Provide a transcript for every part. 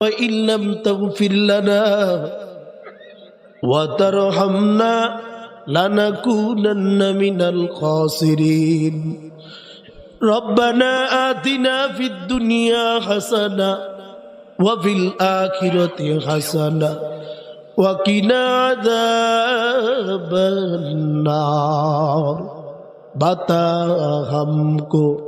وإن لم تغفر لنا وترحمنا لنكونن من الخاسرين ربنا آتنا في الدنيا حسنة وفي الآخرة حسنة وقنا عذاب النار बता हमको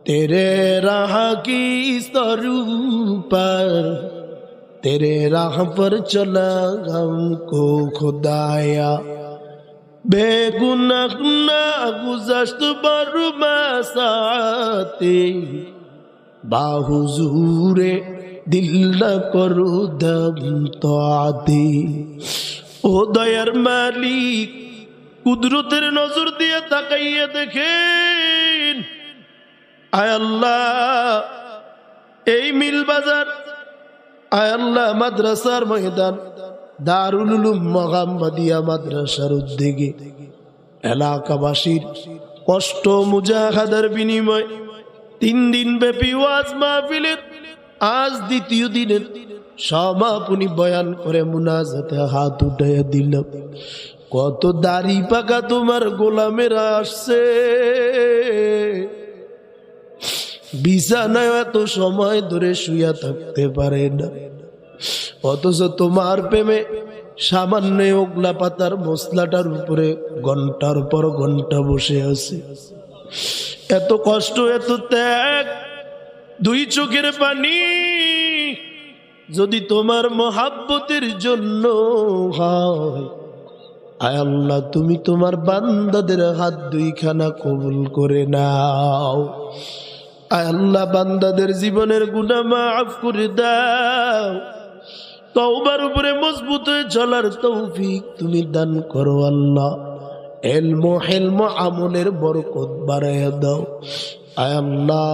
तेरे राह की स्वरूप पर तेरे राह पर चला हमको खुदाया बेगुनाह ना गुज़श्त बरमासाते बाहुजूरे दिल न करो दम तो आते ओ दयार मालिक কুদরতের নজর দিয়ে তাকাইয়া দেখেন আয় আল্লাহ এই মিল বাজার আয় আল্লাহ মাদ্রাসার ময়দান দারুল উলুম মোহাম্মদিয়া মাদ্রাসার উদ্যোগে এলাকাবাসীর কষ্ট মুজাহাদার বিনিময় 3 দিন ব্যাপী ওয়াজ মাহফিলের আজ দ্বিতীয় দিনের সমাপনী বয়ান করে মুনাজাতে হাত উঠাইয়া দিল কত দাড়ি পাকা তোমার গোলামেরা আসছে বিছানায় এত সময় ধরে শুয়া থাকতে পারে না অথচ তোমার প্রেমে সামান্য ওগলা পাতার মশলাটার উপরে ঘন্টার পর ঘন্টা বসে আছে এত কষ্ট এত ত্যাগ 2 চোখের পানি যদি তোমার মহাব্বতের জন্য হয় আয় আল্লাহ তুমি তোমার বান্দাদের হাত 2 খানা কবুল করে নাও আয় আল্লাহ বান্দাদের জীবনের গুনাহ মাফ করে দাও তওবার উপরে মজবুত হয়ে চলার তৌফিক তুমি দান করো আল্লাহ ইলম হিলম আমলের বরকত বাড়ায়া দাও আয় আল্লাহ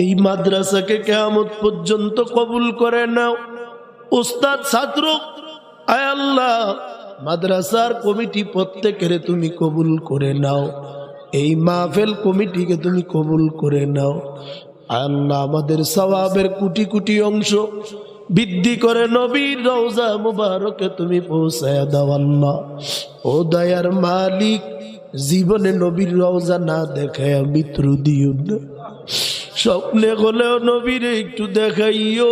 এই মাদ্রাসাকে কিয়ামত পর্যন্ত কবুল করে নাও উস্তাদ ছাত্র আয় আল্লাহ মাদ্রাসার কমিটি প্রত্যেকের তুমি কবুল করে নাও এই মাহফিল কমিটিকে তুমি কবুল করে নাও আল্লাহ আমাদের সওয়াবের কোটি কোটি অংশ বৃদ্ধি করে নবীর রওজা মুবারকে তুমি পৌঁছায়া দাও আল্লাহ ও দয়ার মালিক জীবনে নবীর রওজা না দেখায় মৃত্যু দিও না স্বপ্নে হলেও নবীর একটু দেখাইও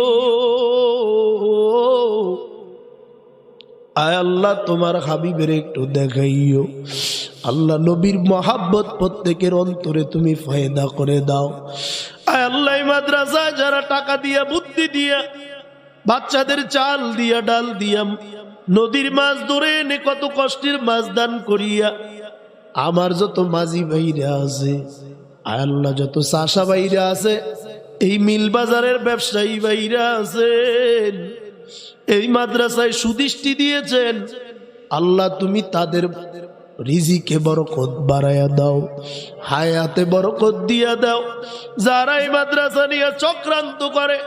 আয় আল্লাহ তোমার হাবিবের একটু দেখাইও আল্লাহ নবীর মহাব্বত প্রত্যেকের অন্তরে তুমি ফায়দা করে দাও আয় আল্লাহ মাদ্রাসা যারা টাকা দিয়া বুদ্ধি দিয়া বাচ্চাদের চাল দিয়া ডাল দিয়া নদীর মাছ ধরে এনে কত কষ্টের মাছ দান করিয়া আমার যত মাঝি ভাইরা আছে আয় আল্লাহ যত চাষা ভাইরা আছে এই মিল বাজারের ব্যবসায়ী ভাইরা আছেন এই মাদ্রাসায় সুদৃষ্টি দিয়েছেন আল্লাহ তুমি তাদের রিজিকে বরকত বাড়ায়া দাও হায়াতে বরকত দিয়া দাও যারা এই মাদ্রাসা নিয়ে চক্রান্ত করে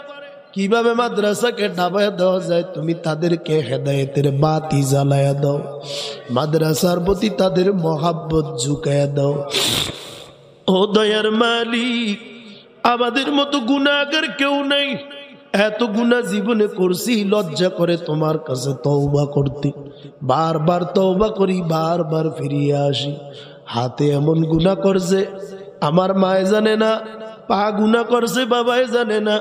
কিভাবে মাদ্রাসাকে ডাবায়া দেওয়া যায় তুমি তাদেরকে হেদায়েতের বাতি জ্বালায়া দাও মাদ্রাসার প্রতি তাদের মহাব্বত ঝুঁকায়া দাও ও দয়ার মালিক আমাদের মতো গুনাহগার কেউ নাই এত গুনাহ জীবনে করছি লজ্জা করে তোমার কাছে তওবা করতে বারবার তওবা করি বারবার ফিরিয়ে আসি হাতে এমন গুনাহ করছে আমার মায়ে জানে না পা গুনাহ করছে বাবাই জানে না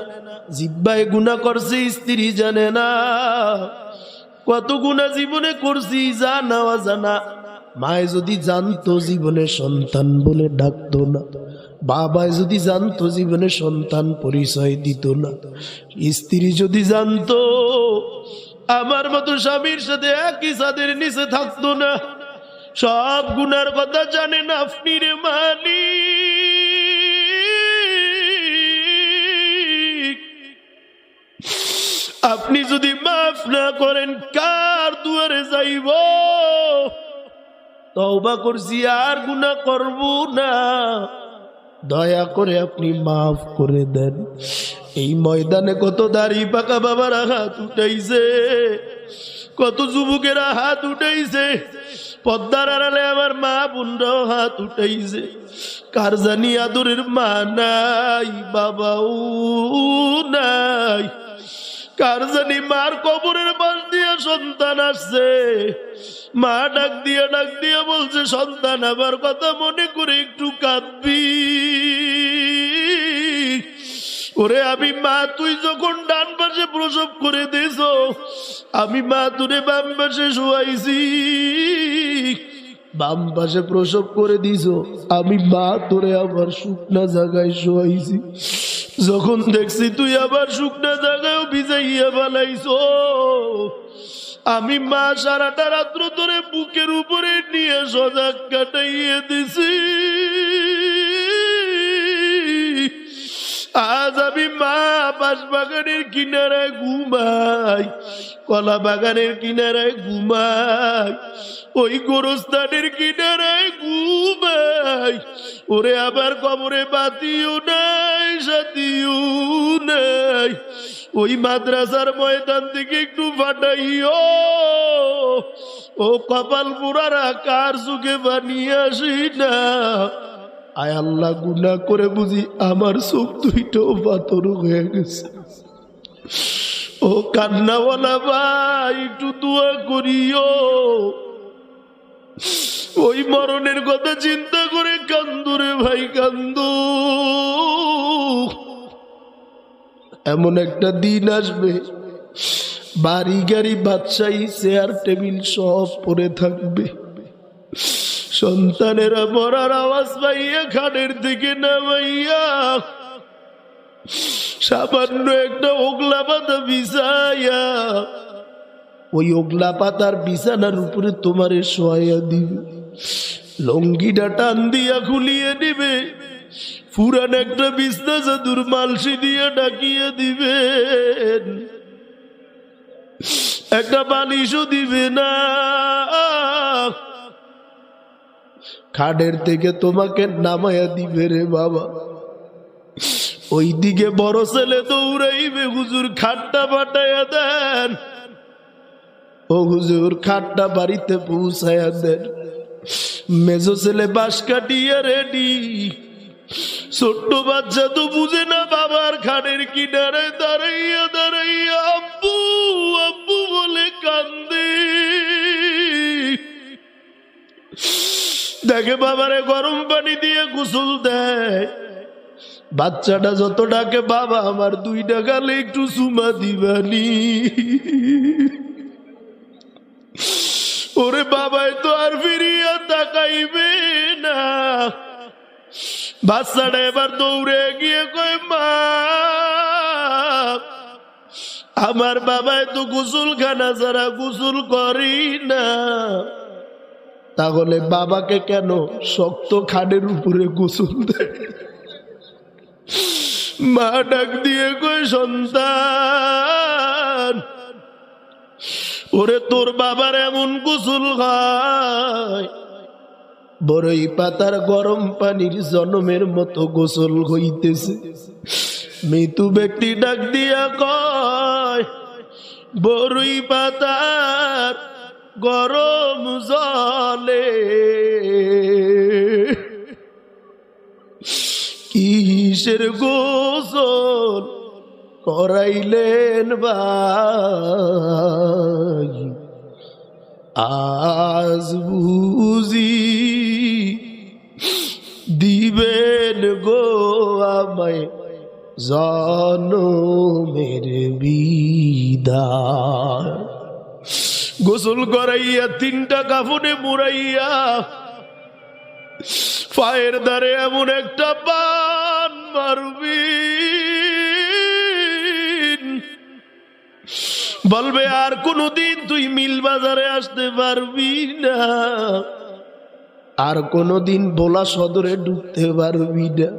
জিহ্বায় গুনাহ করছে স্ত্রী জানে না কত গুনাহ জীবনে করছি জানা অজানা মায়ে যদি জানতো জীবনে সন্তান বলে ডাকতো না বাবাই যদি জানতো জীবনে সন্তান পরিচয় দিত না স্ত্রী যদি জানতো আমার মতো স্বামীর সাথে একই ছাদের নিচে থাকতো না সব গুনার কথা জানেন আপনি রে মালিক আপনি যদি মাফ না করেন কার দুয়ারে যাইব তওবা করছি আর গুনাহ করব না দয়া করে আপনি মাফ করে দেন এই ময়দানে কত দাড়ি পাকা বাবারা হাত উঠাইছে কত যুবকেরা হাত উঠাইছে পদ্মার আড়ালে আমার মা বোনরাও হাত উঠাইছে কার জানি আদরের মা নাই বাবাও নাই কার জানি মার কবরের পাশ দিয়ে সন্তান আসছে, মা ডাক দিয়ে বলছে, সন্তান আমার কথা মনে করে একটু কাঁদবি। ওরে আমি মা, তুই যখন ডান পাশে প্রসব করে দিস, আমি মা তুরে বাম পাশে শোয়াইছি। বাম পাশে প্রসব করে দিস, আমি মা তোরে আবার শুকনা জায়গায় শোয়াইছি। যখন দেখছি তুই আবার শুকনা জায়গায় ভিজাইয়া বানাইছ, আমি মা সারাটা রাত্র ধরে বুকের উপরে নিয়ে সজাগ কাটাইয়ে দিছি। আজ আমি মা বাঁশ বাগানের কিনারায় ঘুমাই, কলা বাগানের কিনারায় ঘুমাই, ওই গোরস্থানের কিনারায় ঘুমাই। ওরে আবার কবরে বাতিও নাই, সাথীও নাই। ওই মাদ্রাসার ময়দান থেকে একটু ফাটাইও, ও কপাল পুরারা কার চোখে বানিয়ে আসি না। আয় আল্লাহ, গুনাহ করে বুঝি আমার চোখ দুইটাও পাথর হয়ে গেছে। ও কান্নাওয়ালা ভাই, একটু দোয়া করিও। ওই মরণের কথা চিন্তা করে কান্দু রে ভাই, কান্দু। এমন একটা দিন আসবে, বাড়ি গাড়ি বাদশাহী চেয়ার টেবিল সব পড়ে থাকবে। সন্তানেরা মরার আওয়াজ পাইয়া খানের থেকে নামাইয়া সামান্য একটা ওগলা পাতা বিছাইয়া, ওই ওগলা পাতার বিছানার উপরে তোমারে শোয়া দিবে, লঙ্গিটা টান দিয়া খুলিয়ে দিবে, পুরান একটা বিছনা চাদর মালসি দিয়ে ডাকিয়ে দিবেন, একটা বালিশও দিবে না। খাটের থেকে তোমাকে নামাইয়া দিবে রে বাবা। ওই দিকে বড় ছেলে দৌড়াইবে, হুজুর খাটটা পাঠাইয়া দেন, ও হুজুর খাটটা বাড়িতে পৌঁছাইয়া দেন। মেজো ছেলে বাঁশ কাটিয়া রেডি। ছোট্ট বাচ্চা তো বুঝে না, বাবার খাটের কিনারে দাঁড়াইয়া দাঁড়াইয়া আব্বু আব্বু বলে কান্দে। দেখে বাবারে গরম পানি দিয়ে গোসল দেয়। বাচ্চাটা যত ডাকে, বাবা আমার 2 টাকালে একটু চুমা দিবানি। ওরে বাবাই তো আর ফিরিয়া তাকাইবে না। বাচ্চাটা এবার দৌড়ে গিয়ে কয়, মা আমার বাবাই তো গোসলখানা ছাড়া গোসল করি না। তাহলে বাবাকে কেন শক্ত খাটের উপরে গোসল দেয়? মা ডাক দিয়ে কয়, সন্তান ওরে তোর বাবার এমন গোসল হয়, বড়ই পাতার গরম পানির জনমের মতো গোসল হইতেছে। মৃত্যু ব্যক্তি ডাক দিয়া কয়, বড়ই পাতার গরম জলে কিসের গোসল করাইলেন ভাই, আজ বুঝি দিবেন গো আমায় জনমের বিদায়। গোসল করাইয়া 3টা কাফনে মুড়াইয়া পায়ের দ্বারে এমন একটা বান মারবি, বলবে আর কোনদিন তুই মিল বাজারে আসতে পারবি না, আর কোনদিন বোলা সদরে ঢুকতে পারবি না।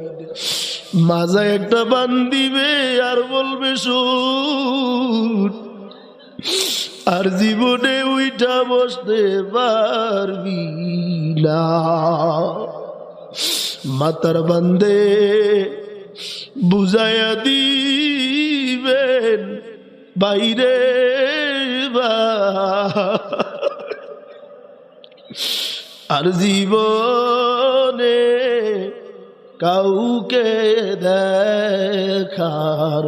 মাজায় একটা বান দিবে আর বলবে শুন, আর জীবনে উইঠা বসতে পারবি না। মাতার বান্দে বুঝাইয়া দিবেন বাইরে আর জীবনে কাউকে দেখার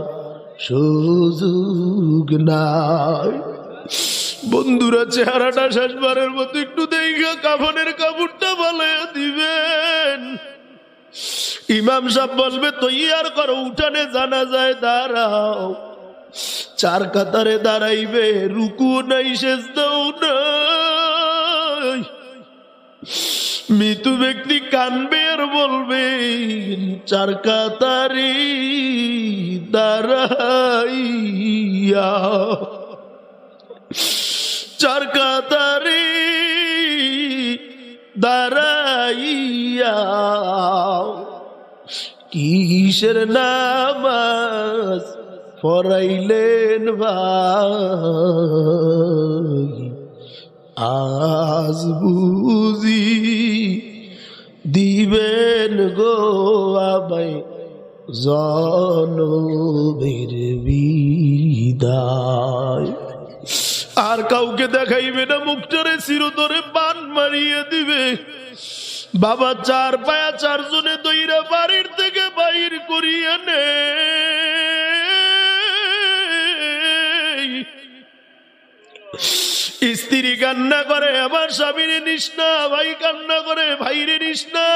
সুযোগ নাই। বন্ধুরা, চেহারাটা শেষবারের মতো একটু দেখা কাফনের কাপড়টা বানাইয়া দিবেন। ইমাম সাহেব বলবে তৈয়ার করো, উঠানে জানাজায় দাঁড়াও। 4 কাতারে দাঁড়াইবে, রুকু নাই, সেজদাও নাই। মৃত্যু ব্যক্তি কানবে আর বলবে 4 কাতারে দাঁড়াইয়া, 4 কাতারে দাঁড়াইয়া কিসের নামাজ পড়াইলেন ভাই, আজ বুঝি দিবেন গো আমায় জনমের বিদায়। আর কাউকে দেখাইবে না, মুখটারে চিরতরে বান মারিয়ে দিবে। বাবা 4 পায়া 4 জনে দইরা বাড়ির থেকে বাইর করিয়া নে। স্ত্রী কান্না করে আমার স্বামীরে নিস না, ভাই কান্না করে ভাইরে নিস না।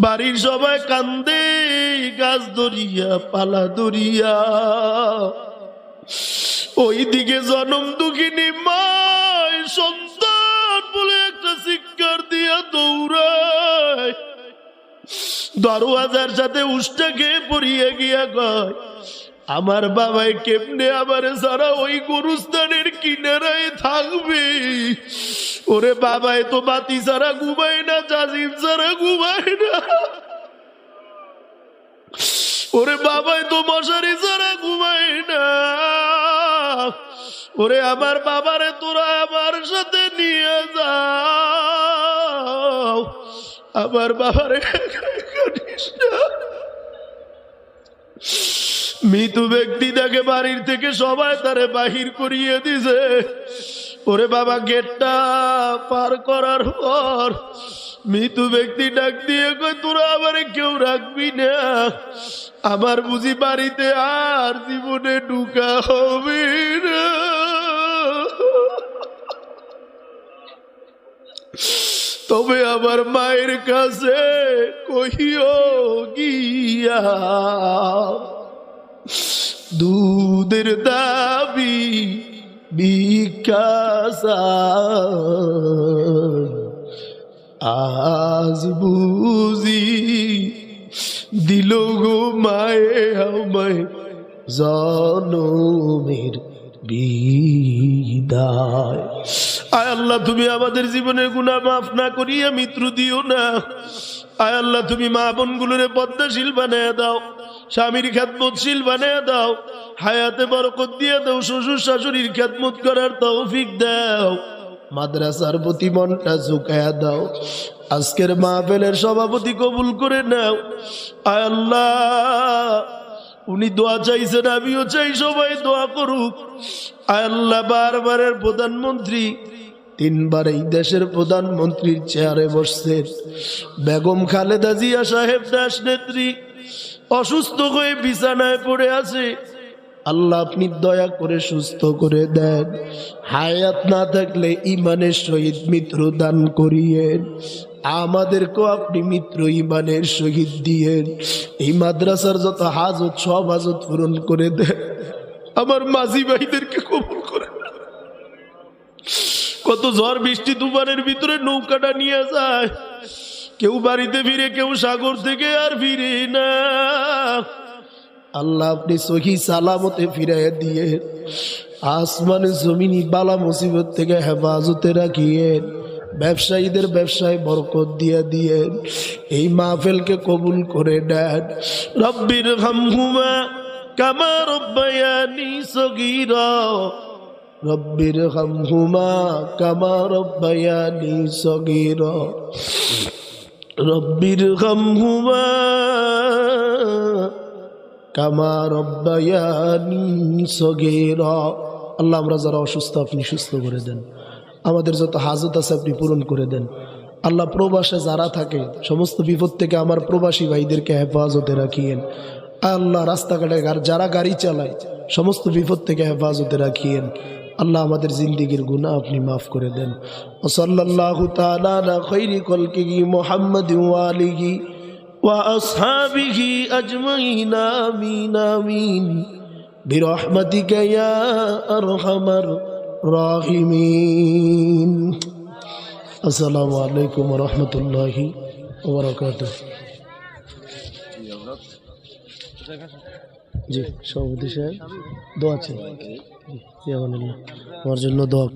বাড়ির সবাই কান্দে, গাছ ধরিয়া পালা ধরিয়া। ওইদিকে জনম দুঃখিনী মায় সন্তান বলে একটা শিক্ষার দিয়া দৌড়ায়। দরওয়াজার সাথে উষ্টা খেয়ে পড়িয়া গিয়া কয়, আমার বাবাই কেমনে আমার সারা ওই গরুস্থানের কিনারায় থাকবে? ওরে বাবাই তো বাতি সারা ঘুমায় না, জাজিম সারা ঘুমায় না। ওরে বাবাই তো মশারি সারা ঘুমায় না। ওরে আমার বাবারে তোরা আমার সাথে নিয়ে যাও, আমার বাবারে কাটিস না। মৃত্যু ব্যক্তি তাকে বাড়ির থেকে সবাই তারে বাহির করিয়ে দিছে। ওরে বাবা, গেটটা পার করার পর মৃত্যু ব্যক্তি ডাক দিয়ে কই, তোরা আমারে কেউ রাখবি না, আমার বুঝি বাড়িতে আর জীবনে ঢুকা হবে না। তবে আমার মায়ের কাছে কহিও গিয়া দুধের দাবি ভিক্ষা, আজ বুঝি দিল গো মায়ে আমায় জনমের বিদায়। আয় আল্লাহ, তুমি আমাদের জীবনের গুনাহ মাফ না করিয়া মৃত্যু দিও না। আয় আল্লাহ, তুমি মা বোনগুলোরে পদ্মাশীল বানায় দাও, স্বামীর খেদমতশীল বানায় দাও, হায়াতে বরকত দিয়ে দাও, শ্বশুর শাশুড়ির খেদমত করার তৌফিক দাও, মাদ্রাসার প্রতি মনটা ঝুঁকায়া দাও। আজকের মাহফিলের সভাপতি কবুল করে নাও। আয় আল্লাহ, উনি দোয়া চাইছেন, আমিও চাই সবাই দোয়া করুক। আয় আল্লাহ, বারবারের প্রধানমন্ত্রী, 3 বার এই দেশের প্রধানমন্ত্রীর চেয়ারে বসছেন বেগম খালেদা জিয়া সাহেব দাস নেত্রী, অসুস্থ হয়ে বিছানায় পড়ে আছে। আল্লাহ, আপনি দয়া করে সুস্থ করে দেন। হায়াত না থাকলে ইমানের সহিত মৃত্যু দান করিয়েন। আমাদেরকেও আপনি মিত্র ইমানের শহীদ দিয়েন। এই মাদ্রাসার যত হাজত সব হাজত পূরণ করে দেন। আমার মাঝি ভাইদেরকে কবুল করে। কত ঝড় বৃষ্টি তুফানের ভিতরে নৌকাটা নিয়ে যায়, কেউ বাড়িতে ফিরে, কেউ সাগর থেকে আর ফিরে না। আল্লাহ, আপনি সহি সালামতে ফিরাইয়া দিয়ে আসমানে জমিনি বালা মুসিবত থেকে হেফাজতে রাখিয়েন। ব্যবসায়ীদের ব্যবসায় বরকত দিয়ে দিয়েন। এই মাহফিলকে কবুল করে নেন। রব্বির হামহুমা কামা রব্বায়ানি সগীরা, রব্বির হামহুমা কামা রব্বায়ানি সগীরা, রব্বির হামহুমা কামা রব্বায়ানি সগীরা। আল্লাহ, আমরা যারা অসুস্থ আপনি সুস্থ করে দেন। আমাদের যত হাজত আছে আপনি পূরণ করে দেন। আল্লাহ, প্রবাসে যারা থাকে সমস্ত বিপদ থেকে আমার প্রবাসী ভাইদেরকে হেফাজতে রাখিয়েন। আল্লাহ রাস্তাঘাটে যারা গাড়ি চালায় সমস্ত বিপদ থেকে হেফাজতে রাখিয়েন। আল্লাহ আমাদের জিন্দেগির গুনাহ আপনি মাফ করে দেন। ও সাল্লাল্লাহু তাআলা আলা খায়রি খলকিহি মুহাম্মাদিন ওয়া আলিহি ওয়া আসহাবিহি আজমাইন আমিন আমিন বিরহমাতিকা ইয়া আরহামার রাহিমিন। আসসালামু আলাইকুম ওয়া রাহমাতুল্লাহি ওয়া বারাকাতুহু। জি সভাপতি সাহেব দোয়া চাই, আমার জন্য দোয়া।